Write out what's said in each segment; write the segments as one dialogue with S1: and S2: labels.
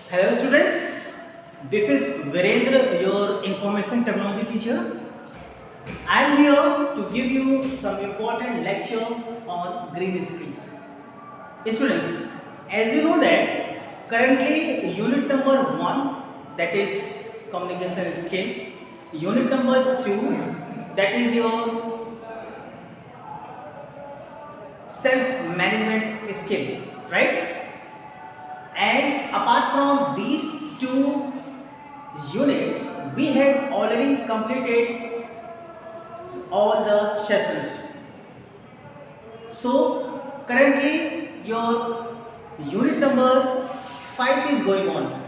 S1: Hello students, this is Virendra, your information technology teacher. I am here to give you some important lecture on green skills. Students, as you know that currently unit number 1, that is communication skill, unit number 2, that is your self management skill, right? And apart from these two units, we have already completed all the sessions. So currently your unit number 5 is going on,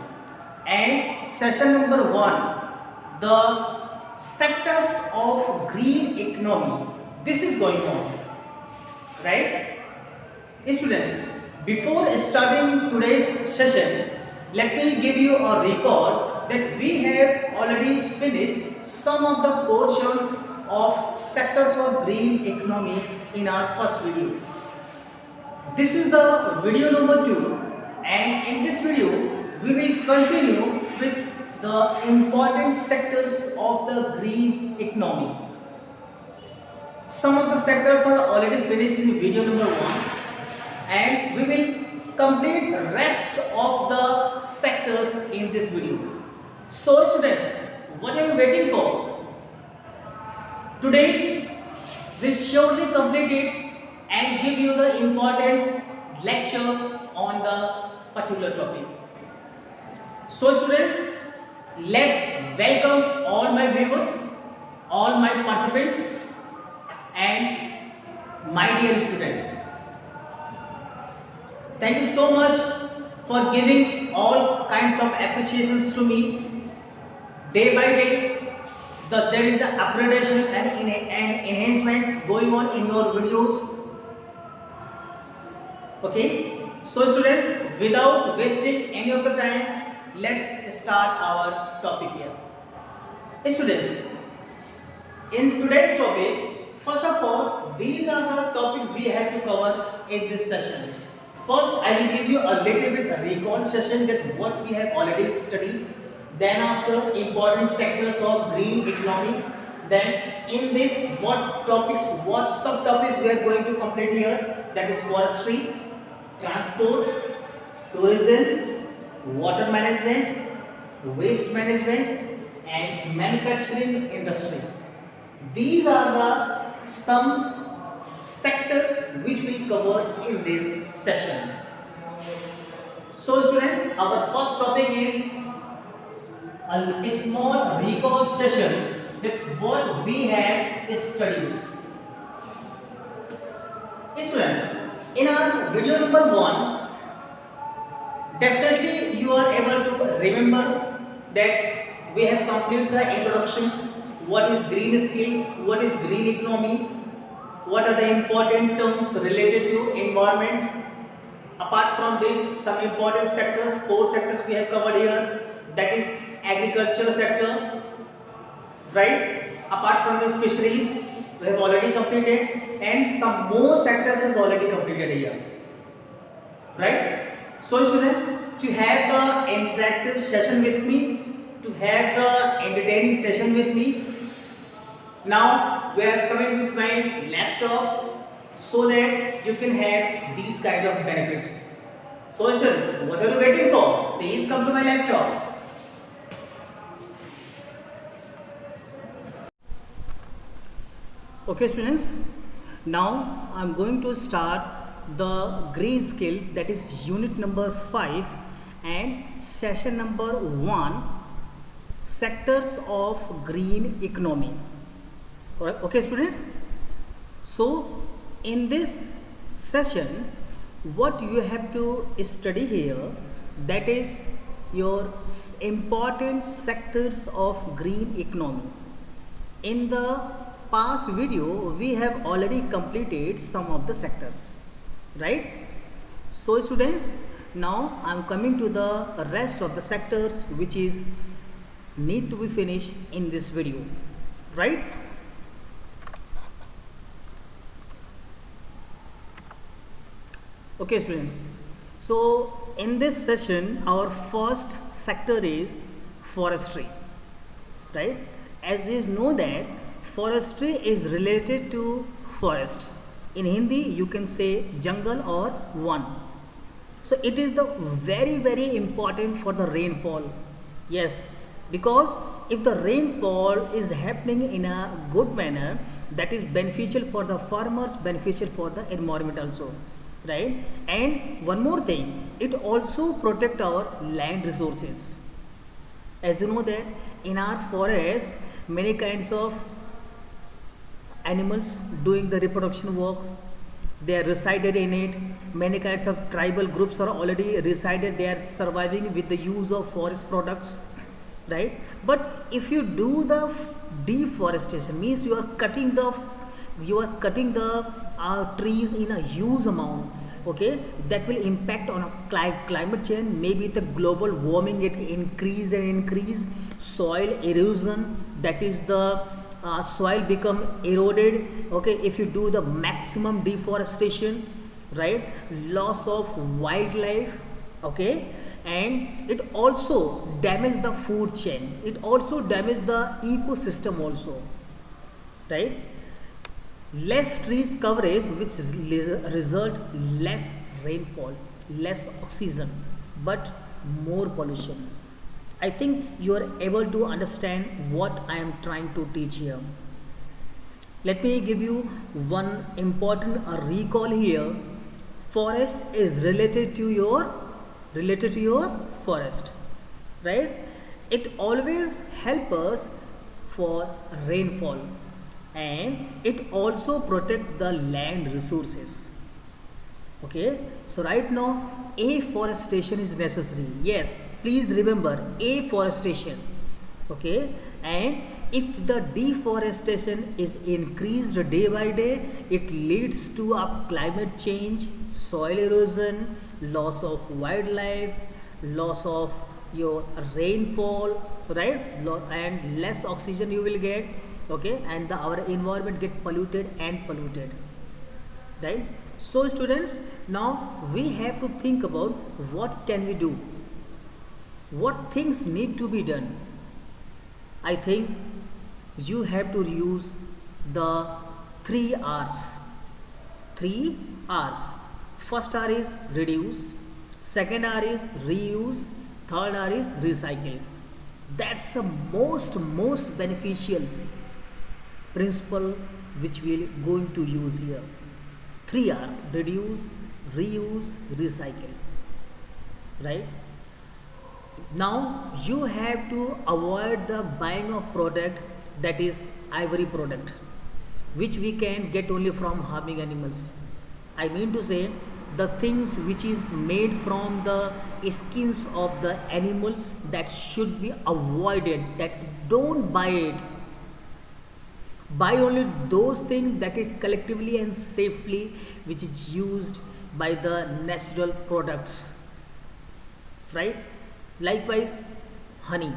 S1: and session number 1, the sectors of green economy, this is going on, right? Students, before starting today's session, let me give you a record that we have already finished some of the portion of sectors of green economy in our first video. This is the video number 2, and in this video we will continue with the important sectors of the green economy. Some of the sectors are already finished in video number 1, and we will complete rest of the sectors in this video. So students, what are you waiting for? Today we'll surely complete it and give you the important lecture on the particular topic. So students, let's welcome all my viewers, all my participants, and my dear student. Thank you so much for giving all kinds of appreciations to me. Day by day, there is an upgradation and enhancement going on in your videos. Okay, so students, without wasting any of the time, let's start our topic here. Students, in today's topic, first of all, these are the topics we have to cover in this session. First, I will give you a little bit recall session that what we have already studied. Then after, important sectors of green economy. Then in this, what topics, what subtopics we are going to complete here. That is forestry, transport, tourism, water management, waste management, and manufacturing industry. These are the some sectors which we cover in this session. So students, our first topic is a small recall session that what we have studied. Students, in our video number 1, definitely you are able to remember that we have completed the introduction, what is green skills, what is green economy, what are the important terms related to environment. Apart from this, some important sectors, 4 sectors we have covered here, that is agriculture sector, right? Apart from the fisheries, we have already completed, and some more sectors is already completed here, right? So students, to have the interactive session with me, to have the entertaining session with me, now we are coming with my laptop so that you can have these kind of benefits. So sir, what are you waiting for? Please come to my laptop. Okay students, now I am going to start the green skill, that is unit number 5 and session number 1, sectors of green economy. Okay students, so in this session what you have to study here, that is your important sectors of green economy. In the past video we have already completed some of the sectors, right? So students, now I am coming to the rest of the sectors which is need to be finished in this video, right? Okay students, so in this session our first sector is forestry, right? As we know that forestry is related to forest. In Hindi you can say jungle or one. So it is the very important for the rainfall. Yes, because if the rainfall is happening in a good manner, that is beneficial for the farmers, beneficial for the environment also, right? And one more thing, it also protect our land resources. As you know that in our forest many kinds of animals doing the reproduction work, they are resided in it. Many kinds of tribal groups are already resided, they are surviving with the use of forest products, right? But if you do the deforestation, means you are cutting the trees in a huge amount, okay, that will impact on a climate change. Maybe the global warming, it increase soil erosion, that is the soil become eroded, okay, if you do the maximum deforestation, right? Loss of wildlife, okay, and it also damage the food chain, it also damage the ecosystem also, right? Less trees coverage, which result less rainfall, less oxygen, but more pollution. I think you are able to understand what I am trying to teach here. Let me give you one important recall here. Forest is related to your forest, right? It always help us for rainfall, and it also protect the land resources. Okay, so right now afforestation is necessary. Yes, please remember afforestation. Okay, and if the deforestation is increased day by day, it leads to a climate change, soil erosion, loss of wildlife, loss of your rainfall, right? And less oxygen you will get, okay, and our environment get polluted, right? So students, now we have to think about what can we do, what things need to be done. I think you have to use the 3 R's. 3 R's. First R is reduce, second R is reuse, third R is recycle. That's the most beneficial principle which we are going to use here. 3 R's: reduce, reuse, recycle, right? Now you have to avoid the buying of product that is ivory product, which we can get only from harming animals. I mean to say, the things which is made from the skins of the animals, that should be avoided, that don't buy it. Buy only those things that is collectively and safely which is used by the natural products, right? Likewise honey,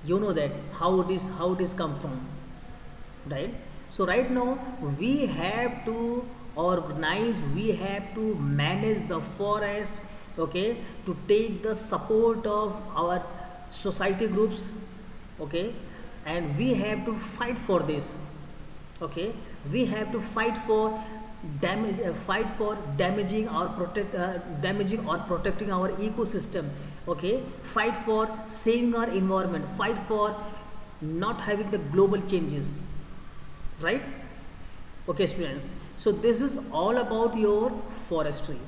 S1: you know that how it is come from, right? So right now we have to organize, we have to manage the forest, okay, to take the support of our society groups, okay, and we have to fight for this. Okay, we have to fight for damaging or protecting our ecosystem. Okay, fight for saving our environment, fight for not having the global changes, right? Okay students, so this is all about your forestry.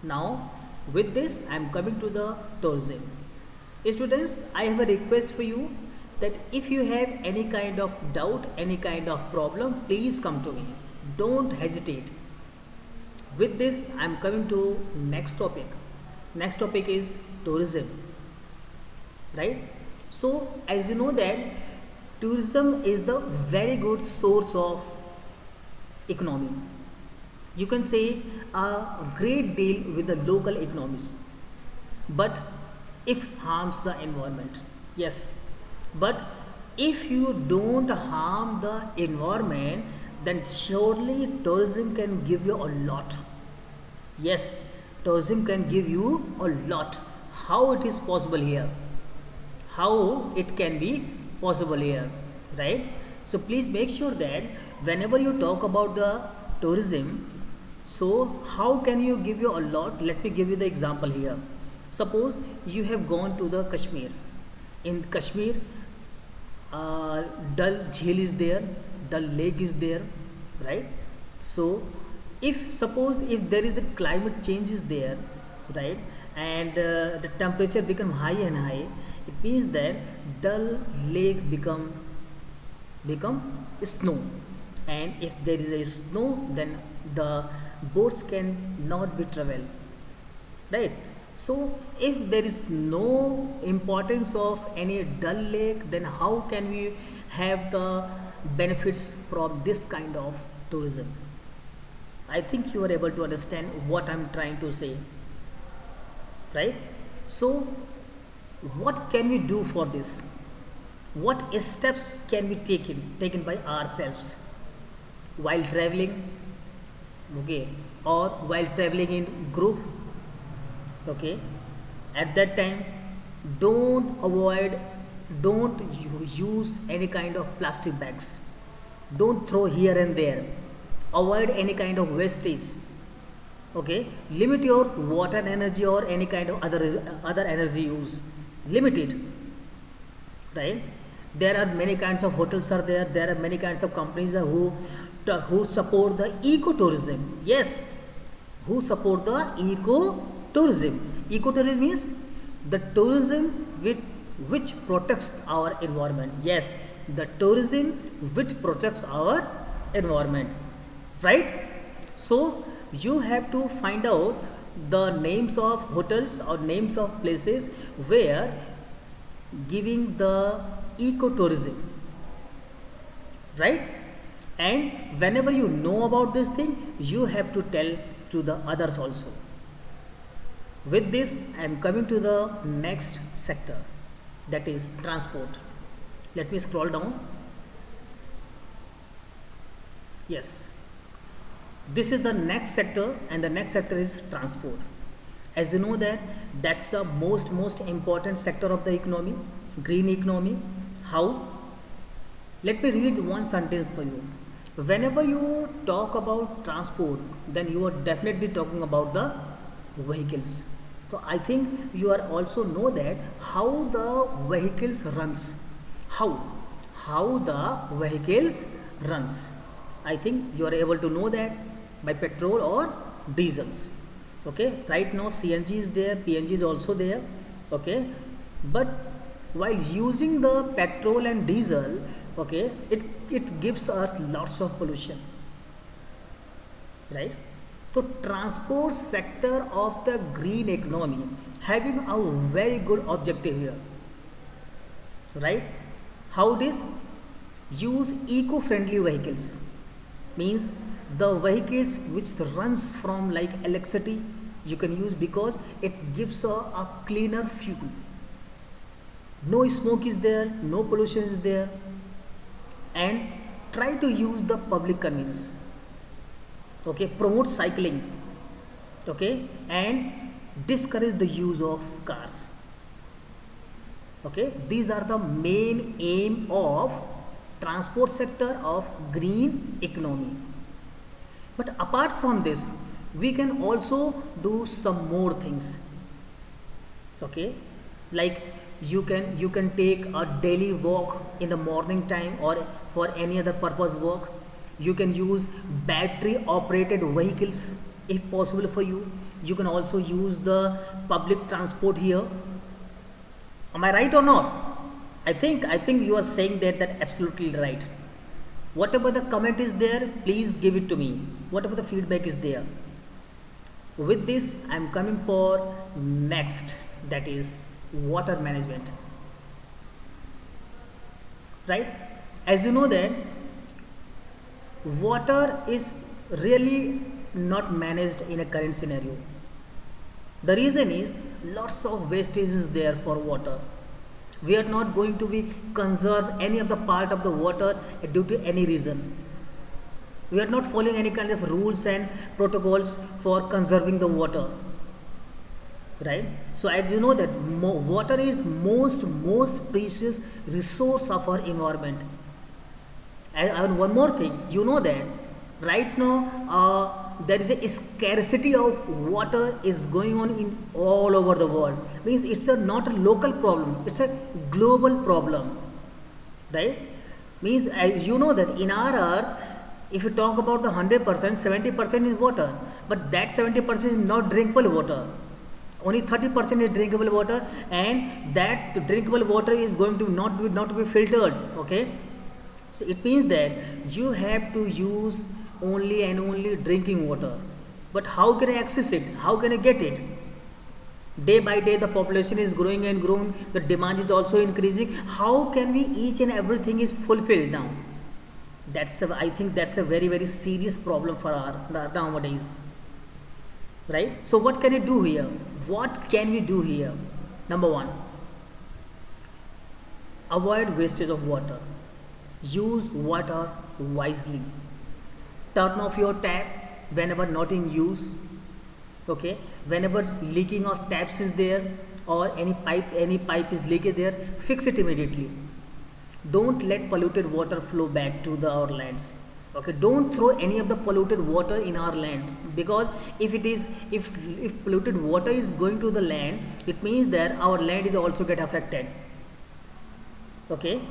S1: Now with this I am coming to the tourism. Students, I have a request for you, that if you have any kind of doubt, any kind of problem, please come to me, don't hesitate. With this I am coming to next topic. Next topic is tourism, right? So as you know that tourism is the very good source of economy, you can say a great deal with the local economies, but if harms the environment, yes, but if you don't harm the environment, then surely tourism can give you a lot. Yes, tourism can give you a lot. How it is possible here, how it can be possible here, right? So please make sure that whenever you talk about the tourism, so how can you give you a lot? Let me give you the example here. Suppose you have gone to the Kashmir. In Kashmir, Dal Jheel is there, Dal Lake is there, right? So if suppose if there is a climate change is there, right, and the temperature become high and high, it means that Dal Lake become snow, and if there is a snow, then the boats can not be travel, right? So if there is no importance of any Dal Lake, then how can we have the benefits from this kind of tourism? I think you are able to understand what I'm trying to say, right? So what can we do for this? What steps can be taken by ourselves while traveling, okay, or while traveling in group, okay? At that time, don't use any kind of plastic bags, don't throw here and there, avoid any kind of wastage, okay? Limit your water energy or any kind of other energy use, limit it, right? There are many kinds of hotels are there, there are many kinds of companies who support the ecotourism. Yes, who support the ecotourism. Ecotourism means the tourism which protects our environment. Yes, the tourism which protects our environment, right? So you have to find out the names of hotels or names of places where giving the ecotourism, right? And whenever you know about this thing, you have to tell to the others also. With this, I am coming to the next sector, that is transport. Let me scroll down. Yes, this is the next sector, and the next sector is transport. As you know that that's the most important sector of the economy, green economy. How? Let me read one sentence for you. Whenever you talk about transport, then you are definitely talking about the vehicles. So I think you are also know that how the vehicles runs, how the vehicles runs. I think you are able to know that by petrol or diesels. Okay, right now CNG is there, PNG is also there. Okay, but while using the petrol and diesel, okay, it gives us lots of pollution, right? So transport sector of the green economy having a very good objective here, right? How it is? Use eco-friendly vehicles, means the vehicles which runs from like electricity you can use, because it gives a cleaner fuel. No smoke is there, no pollution is there, and try to use the public convenience. Okay, promote cycling, okay, and discourage the use of cars. Okay, these are the main aim of transport sector of green economy. But apart from this, we can also do some more things. Okay, like you can take a daily walk in the morning time or for any other purpose walk. You can use battery operated vehicles if possible for you. You can also use the public transport here. Am I right or not? I think you are saying that absolutely right. Whatever the comment is there, please give it to me. Whatever the feedback is there. With this, I am coming for next, that is water management. Right? As you know that water is really not managed in a current scenario. The reason is lots of wastage is there for water. We are not going to be conserve any of the part of the water due to any reason. We are not following any kind of rules and protocols for conserving the water. right? So as you know that water is most precious resource of our environment. And one more thing, you know that right now there is a scarcity of water is going on in all over the world. Means it's not a local problem; it's a global problem, right? Means as you know that in our earth, if you talk about the 100%, 70% is water, but that 70% is not drinkable water. Only 30% is drinkable water, and that drinkable water is going to not to be filtered. Okay, so it means that you have to use only and only drinking water. But how can I access it? How can I get it? Day by day the population is growing and growing, the demand is also increasing. How can we each and everything is fulfilled now? I think that's a very serious problem for our nowadays, right? So what can you do here? What can we do here? Number one, avoid wastage of water. Use water wisely. Turn off your tap whenever not in use. Okay, whenever leaking of taps is there or any pipe is leaking there, fix it immediately. Don't let polluted water flow back to our lands. Okay, don't throw any of the polluted water in our lands, because if polluted water is going to the land, it means that our land is also get affected. Okay,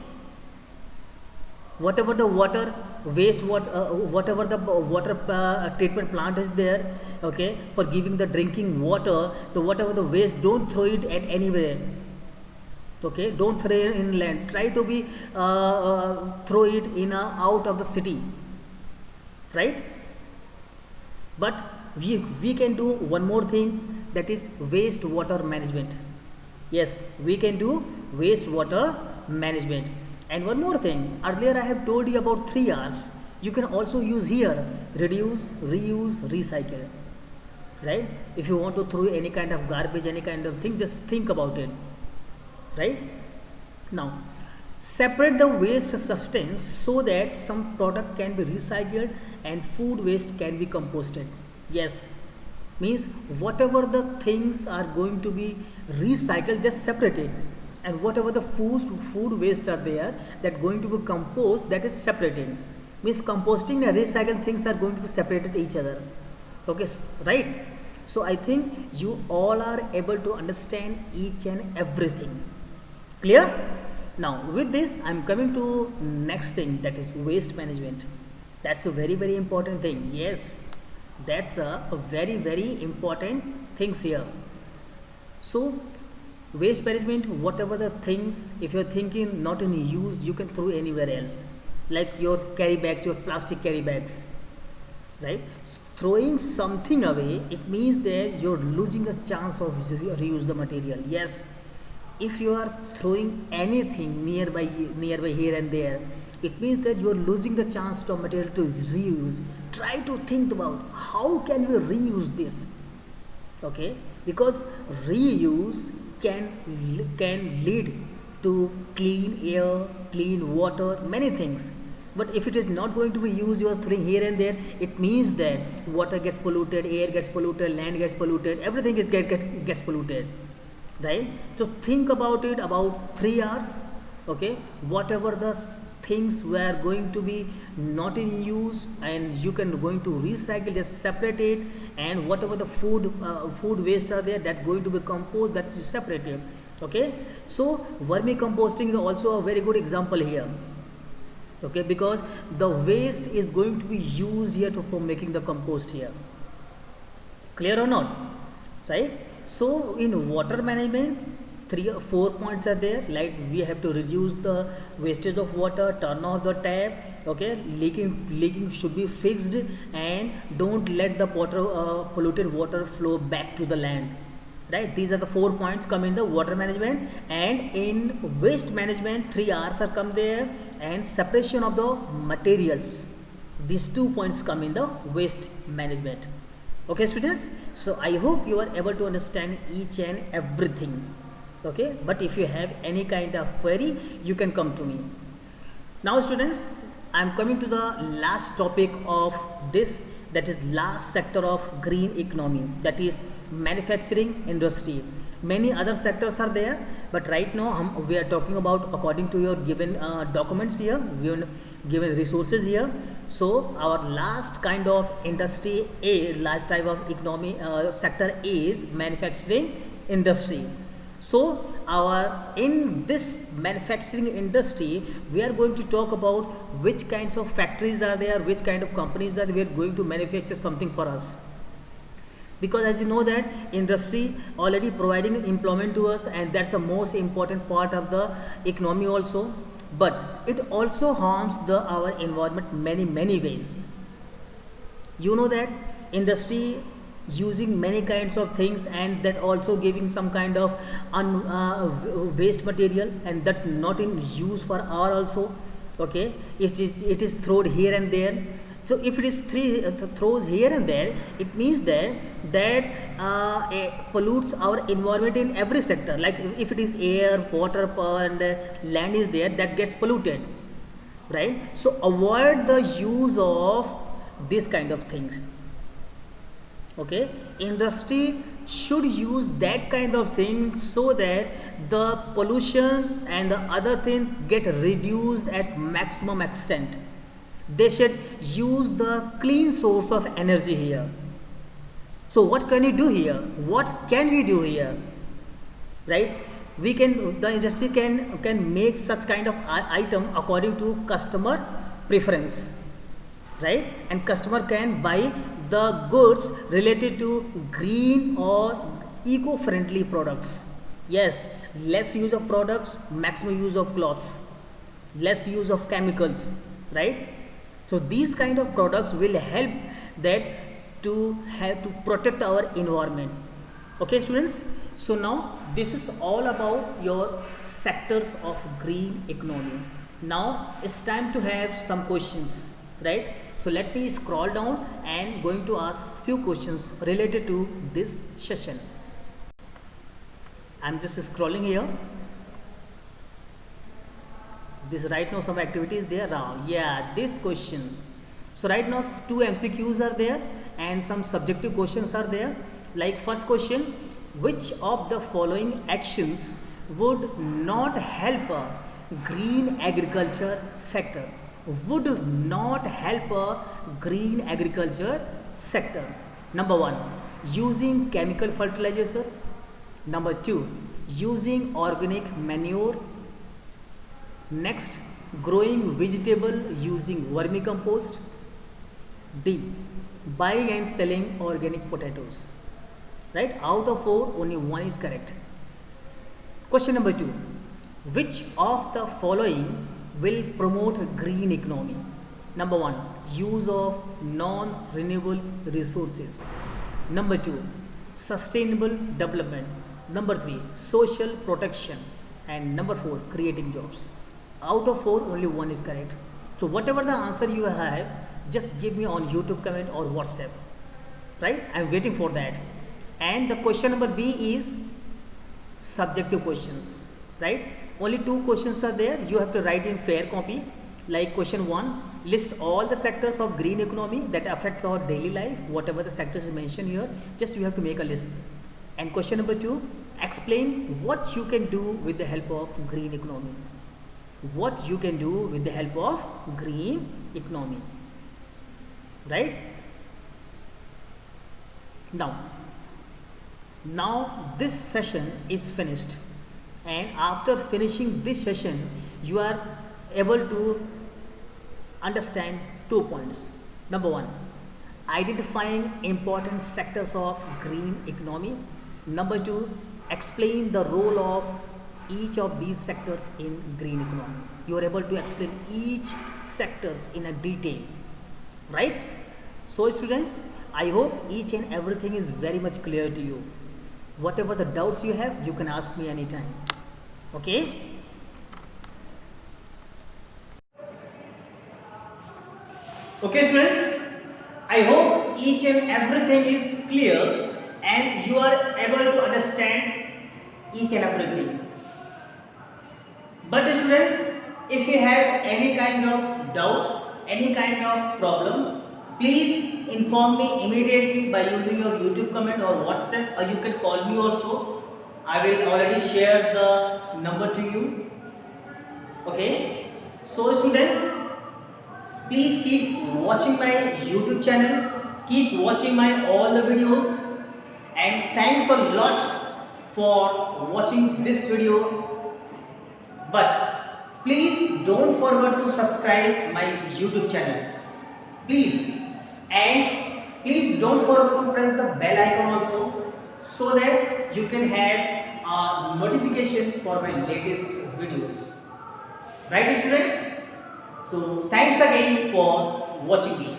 S1: whatever the water waste whatever the water treatment plant is there, okay, for giving the drinking water, the whatever the waste, don't throw it at anywhere. Okay, don't throw it in land. Try to be throw it in out of the city, right? But we can do one more thing, that is waste water management. Yes, we can do waste water management. And one more thing, earlier I have told you about 3 R's. You can also use here: reduce, reuse, recycle, right? If you want to throw any kind of garbage, any kind of thing, just think about it, right? Now, separate the waste substance so that some product can be recycled and food waste can be composted. Yes, means whatever the things are going to be recycled, just separate it, and whatever the food waste are there that going to be composed, that is separated. Means composting and recycled things are going to be separated each other. Okay, right? So I think you all are able to understand each and everything. Clear? Now with this I'm coming to next thing, that is waste management. That's a very important thing. Yes, that's a very important things here. So waste management, whatever the things, if you're thinking not in use, you can throw anywhere else, like your carry bags, your plastic carry bags, right? Throwing something away, it means that you're losing the chance of reuse the material. Yes, if you are throwing anything nearby here and there, it means that you are losing the chance of material to reuse. Try to think about how can we reuse this. Okay, because reuse can lead to clean air, clean water, many things. But if it is not going to be used, you are throwing here and there, it means that water gets polluted, air gets polluted, land gets polluted, everything gets polluted, right? So think about it, about 3 hours. Okay, whatever the things were going to be not in use and you can going to recycle, just separate it, and whatever the food waste are there that going to be composed, that is separated. Okay, so vermicomposting is also a very good example here. Okay, because the waste is going to be used here for making the compost here. Clear or not? Right? So in water management, 3 or 4 points are there, like we have to reduce the wastage of water, turn off the tap. Okay, leaking should be fixed, and don't let the polluted water flow back to the land. Right, these are the 4 points come in the water management. And in waste management, 3 R's are come there, and separation of the materials, these 2 points come in the waste management. Okay students, so I hope you are able to understand each and everything. Okay, but if you have any kind of query, you can come to me. Now students, I am coming to the last topic of this, that is last sector of green economy, that is manufacturing industry. Many other sectors are there, but right now we are talking about according to your given documents here, given resources here. So our last kind of industry last type of economy sector is manufacturing industry. So in this manufacturing industry, we are going to talk about which kinds of factories are there, which kind of companies that we are going to manufacture something for us. Because as you know that industry already providing employment to us, and that's the most important part of the economy also. But it also harms our environment many ways. You know that industry using many kinds of things, and that also giving some kind of waste material, and that not in use for our also. Okay, it is thrown here and there. So if it is throws here and there, it means that pollutes our environment in every sector. Like if it is air, water, and land is there, that gets polluted, right? So avoid the use of this kind of things. Okay, industry should use that kind of thing so that the pollution and the other thing get reduced at maximum extent. They should use the clean source of energy here. So what can you do here? What can we do here? Right? The industry can make such kind of item according to customer preference, right? And customer can buy the goods related to green or eco-friendly products. Yes, less use of products, maximum use of clothes, less use of chemicals, right? So these kind of products will help to protect our environment. Okay, students. So now this is all about your sectors of green economy. Now it's time to have some questions, right? So let me scroll down and going to ask few questions related to this session. I'm just scrolling here. This right now some activities there around. Yeah, these questions. So right now 2 MCQs are there and some subjective questions are there. Like first question, which of the following actions would not help a green agriculture sector? Would not help a green agriculture sector. Number 1, using chemical fertilizer. Number 2, using organic manure. Next, growing vegetable using vermicompost. D, buying and selling organic potatoes. Right? Out of 4, only 1 is correct. Question number 2, which of the following will promote green economy? Number 1, use of non-renewable resources. Number 2, sustainable development. Number 3, social protection. And number 4, creating jobs. Out of 4, only 1 is correct. So whatever the answer you have, just give me on YouTube comment or WhatsApp. Right? I am waiting for that. And the question number B is subjective questions. Right? Only 2 questions are there. You have to write in fair copy. Like question 1, list all the sectors of green economy that affect our daily life. Whatever the sectors is mentioned here, just you have to make a list. And question number 2, explain what you can do with the help of green economy. What you can do with the help of green economy. Right? Now this session is finished, and after finishing this session you are able to understand 2 points. Number 1, identifying important sectors of green economy. Number 2, explain the role of each of these sectors in green economy. You are able to explain each sectors in a detail, right? So students, I hope each and everything is very much clear to you. Whatever the doubts you have, you can ask me anytime. Okay?
S2: Okay students, I hope each and everything is clear and you are able to understand each and everything. But students, if you have any kind of doubt, any kind of problem, please
S1: inform me immediately by using your YouTube comment or WhatsApp, or you can call me also. I will already share the number to you. Okay, so students, please keep watching my YouTube channel, keep watching my all the videos, and thanks a lot for watching this video. But please don't forget to subscribe my YouTube channel, please. And please don't forget to press the bell icon also, so that you can have a notification for my latest videos. Right, students? So thanks again for watching me.